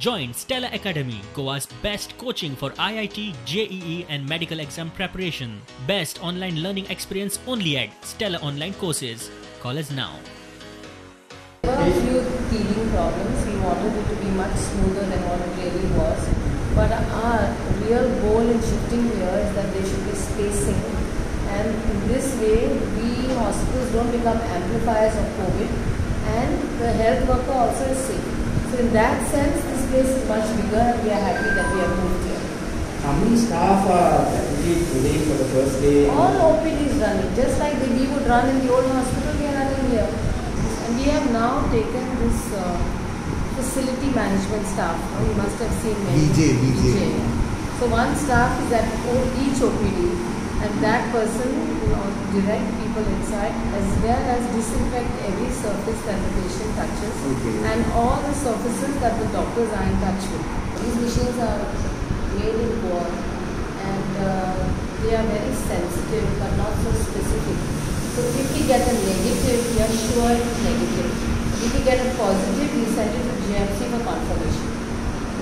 Join Stella Academy, Goa's best coaching for IIT, JEE and medical exam preparation. Best online learning experience only at Stella Online Courses. Call us now. There were a few teething problems. We wanted it to be much smoother than what it really was. But our real goal in shifting here is that there should be spacing. And in this way, we hospitals don't become amplifiers of COVID, and the health worker also is safe. So in that sense, this place is much bigger, and we are happy that we have moved here. How many staff are actually today for the first day? All OPDs running, just like we would run in the old hospital, we are running here. And we have now taken this facility management staff. You must have seen many. BJ. So one staff is at each OPD. And that person will direct people inside as well as disinfect every surface that the patient touches and all the surfaces that the doctors are in touch with. These machines are made in Goa and they are very sensitive but not so specific. So if we get a negative, we are sure it's negative. If we get a positive, we send it to GMC for confirmation.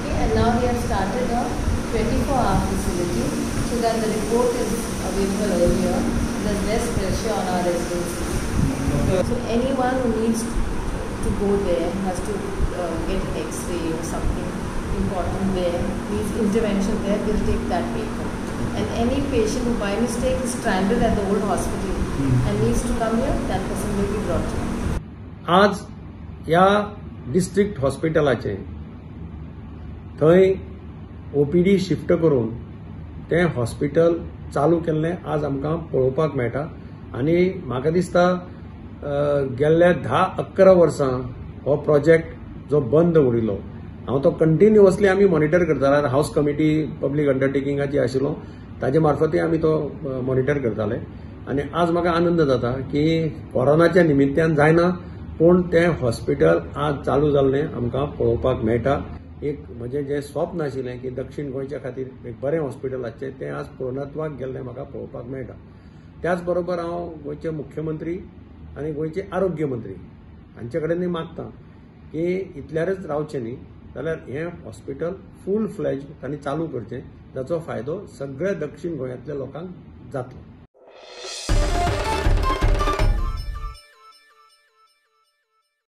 Okay? And now we have started a 24-hour facility so that the report is available earlier. There's less pressure on our residents. So anyone who needs to go there has to get an X-ray or something important there, needs intervention there, we'll take that vehicle. And any patient who by mistake is stranded at the old hospital and needs to come here, that person will be brought here. आज या district हॉस्पिटलाचे थंय OPD shift करून ते hospital चालू केल्लें आज आमकां पळोवपाक मेळटा आनी म्हाका दिसता गेल्ल्या 10-11 वर्सां हो प्रोजेक्ट जो बंद उरिल्लो हांव तो कंटिन्युअसली आमी मॉनिटर करताले हाऊस कमिटी पब्लीक अंडरटेकिंगाची आशिल्लो ताजे मार्फतूय आमी तो मॉनिटर करताले आनी आज म्हाका आनंद जाता की कोरोनाच्या निमित्यान जायना पूण तें हॉस्पिटल आज चालू जाल्लें आमकां पळोवपाक मेळटा एक म्हणजे जे स्वप्न आशिल्लें की दक्षिण गोंयच्या खातीर एक बरें हॉस्पिटल आसचें तें आज पूर्णत्वाक गेल्लें म्हाका पळोवपाक मेळटा त्याच बरोबर हांव गोंयचे मुख्यमंत्री आनी गोंयचे आरोग्य मंत्री हांचे कडेनूय मागतां की इतल्यारच रावचें न्ही जाल्यार हें हॉस्पिटल फूल फ्लेज तांणी चालू करचें जाचो फायदो सगळ्या दक्षिण गोंयांतल्या लोकांक जातलो.